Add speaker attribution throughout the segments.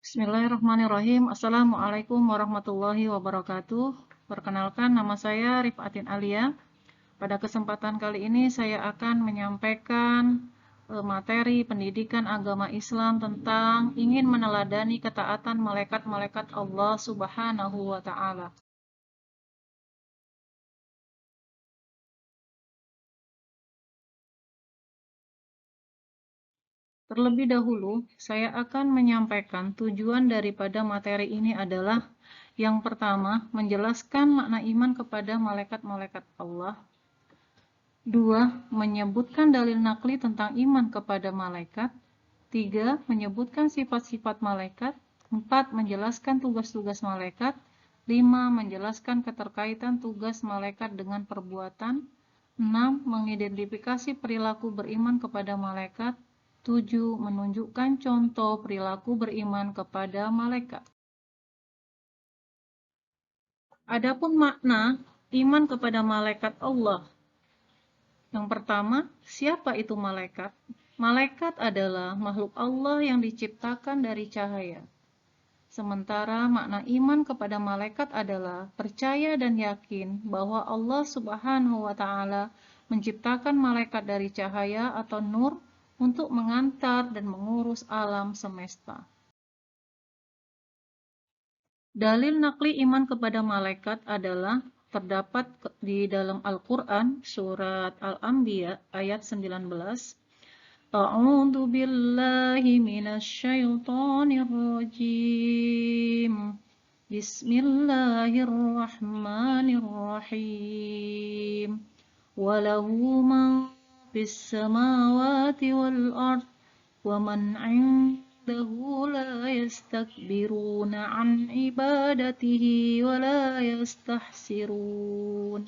Speaker 1: Bismillahirrahmanirrahim. Assalamualaikum warahmatullahi wabarakatuh. Perkenalkan, nama saya Rifatin Alia. Pada kesempatan kali ini saya akan menyampaikan materi pendidikan agama Islam tentang ingin meneladani ketaatan malaikat-malaikat Allah Subhanahu wa Ta'ala. Terlebih dahulu, saya akan menyampaikan tujuan daripada materi ini adalah yang pertama, menjelaskan makna iman kepada malaikat-malaikat Allah. 2. Menyebutkan dalil nakli tentang iman kepada malaikat. 3. Menyebutkan sifat-sifat malaikat. 4. Menjelaskan tugas-tugas malaikat. 5. Menjelaskan keterkaitan tugas malaikat dengan perbuatan. 6. Mengidentifikasi perilaku beriman kepada malaikat. 7. Menunjukkan contoh perilaku beriman kepada malaikat. Adapun makna iman kepada malaikat Allah. Yang pertama, siapa itu malaikat? Malaikat adalah makhluk Allah yang diciptakan dari cahaya. Sementara makna iman kepada malaikat adalah percaya dan yakin bahwa Allah Subhanahu wa Ta'ala menciptakan malaikat dari cahaya atau nur untuk mengantar dan mengurus alam semesta. Dalil nakli iman kepada malaikat adalah terdapat di dalam Al-Quran, surat Al-Anbiya, ayat 19. A'udzu billahi minasyaitonir rajim. Bismillahirrahmanirrahim. Walahu man fis samawati wal ard wa man 'indahu la yastakbiruna 'an ibadatihi wa la yastahsirun.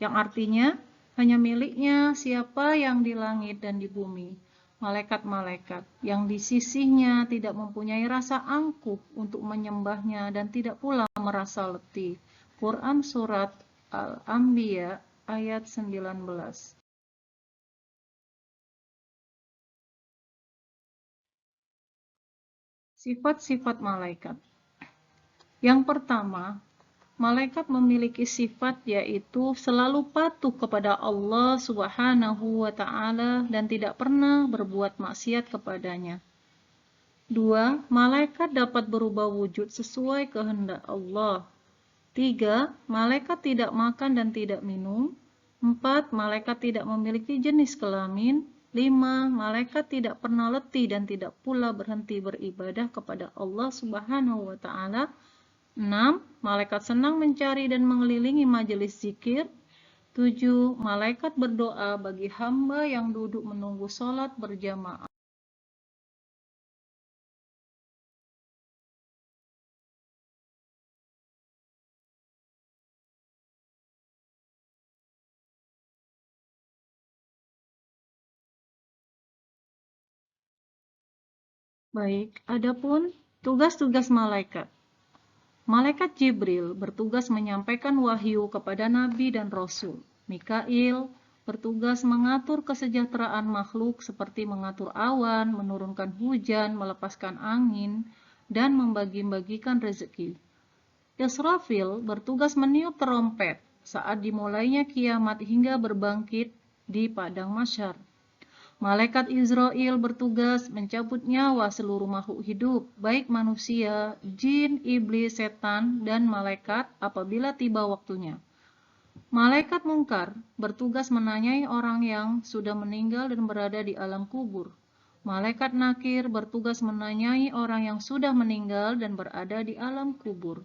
Speaker 1: Yang artinya, hanya miliknya siapa yang di langit dan di bumi, malaikat-malaikat yang di sisinya tidak mempunyai rasa angkuh untuk menyembahnya dan tidak pula merasa letih. Quran surat Al-Anbiya ayat 19. Sifat-sifat malaikat. Yang pertama, malaikat memiliki sifat yaitu selalu patuh kepada Allah Subhanahu wa Ta'ala dan tidak pernah berbuat maksiat kepadanya. 2. Malaikat dapat berubah wujud sesuai kehendak Allah. 3. Malaikat tidak makan dan tidak minum. 4. Malaikat tidak memiliki jenis kelamin. 5. Malaikat tidak pernah letih dan tidak pula berhenti beribadah kepada Allah Subhanahu wa Ta'ala. 6. Malaikat senang mencari dan mengelilingi majelis zikir. 7. Malaikat berdoa bagi hamba yang duduk menunggu sholat berjamaah. Baik, adapun tugas-tugas malaikat. Malaikat Jibril bertugas menyampaikan wahyu kepada nabi dan rasul. Mikail bertugas mengatur kesejahteraan makhluk seperti mengatur awan, menurunkan hujan, melepaskan angin, dan membagi-bagikan rezeki. Israfil bertugas meniup terompet saat dimulainya kiamat hingga berbangkit di padang mahsyar. Malaikat Israel bertugas mencabut nyawa seluruh makhluk hidup, baik manusia, jin, iblis, setan, dan malaikat apabila tiba waktunya. Malaikat Mungkar bertugas menanyai orang yang sudah meninggal dan berada di alam kubur. Malaikat Nakir bertugas menanyai orang yang sudah meninggal dan berada di alam kubur.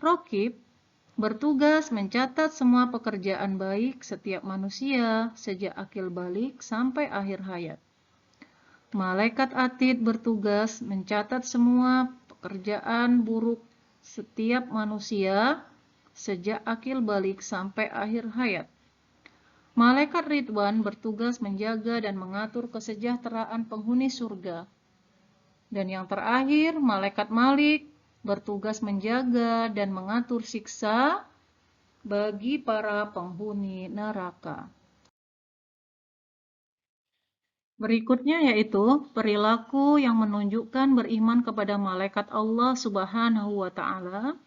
Speaker 1: Raqib bertugas mencatat semua pekerjaan baik setiap manusia sejak akil balik sampai akhir hayat. Malaikat Atid bertugas mencatat semua pekerjaan buruk setiap manusia sejak akil balik sampai akhir hayat. Malaikat Ridwan bertugas menjaga dan mengatur kesejahteraan penghuni surga. Dan yang terakhir, Malaikat Malik bertugas menjaga dan mengatur siksa bagi para penghuni neraka. Berikutnya yaitu perilaku yang menunjukkan beriman kepada malaikat Allah Subhanahu wa Ta'ala.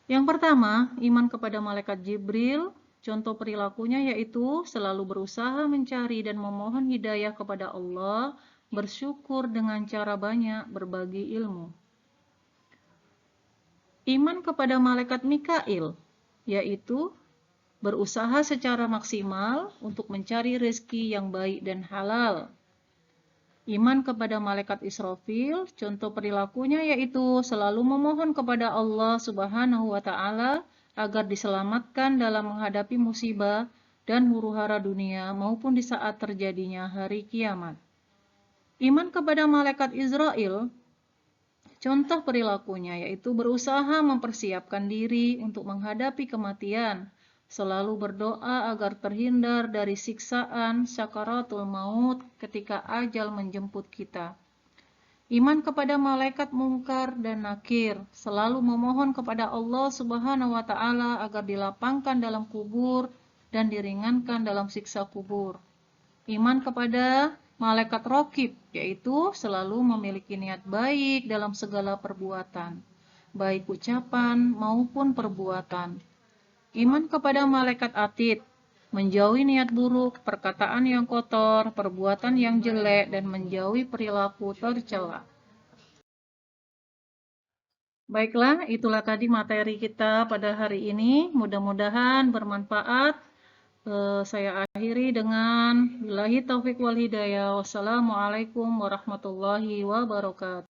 Speaker 1: Yang pertama, iman kepada malaikat Jibril. Contoh perilakunya yaitu selalu berusaha mencari dan memohon hidayah kepada Allah, bersyukur dengan cara banyak berbagi ilmu. Iman kepada malaikat Mikail, yaitu berusaha secara maksimal untuk mencari rezeki yang baik dan halal. Iman kepada malaikat Israfil, contoh perilakunya yaitu selalu memohon kepada Allah Subhanahu wa Ta'ala agar diselamatkan dalam menghadapi musibah dan huru-hara dunia maupun di saat terjadinya hari kiamat. Iman kepada malaikat Israel, contoh perilakunya yaitu berusaha mempersiapkan diri untuk menghadapi kematian, selalu berdoa agar terhindar dari siksaan sakaratul maut ketika ajal menjemput kita. Iman kepada malaikat Mungkar dan Nakir, selalu memohon kepada Allah Subhanahu wa Ta'ala agar dilapangkan dalam kubur dan diringankan dalam siksa kubur. Iman kepada malaikat Raqib, yaitu selalu memiliki niat baik dalam segala perbuatan, baik ucapan maupun perbuatan. Iman kepada malaikat Atid, menjauhi niat buruk, perkataan yang kotor, perbuatan yang jelek, dan menjauhi perilaku tercela. Baiklah, itulah tadi materi kita pada hari ini. Mudah-mudahan bermanfaat. Saya akhiri dengan billahi taufiq wal hidayah. Wassalamualaikum warahmatullahi wabarakatuh.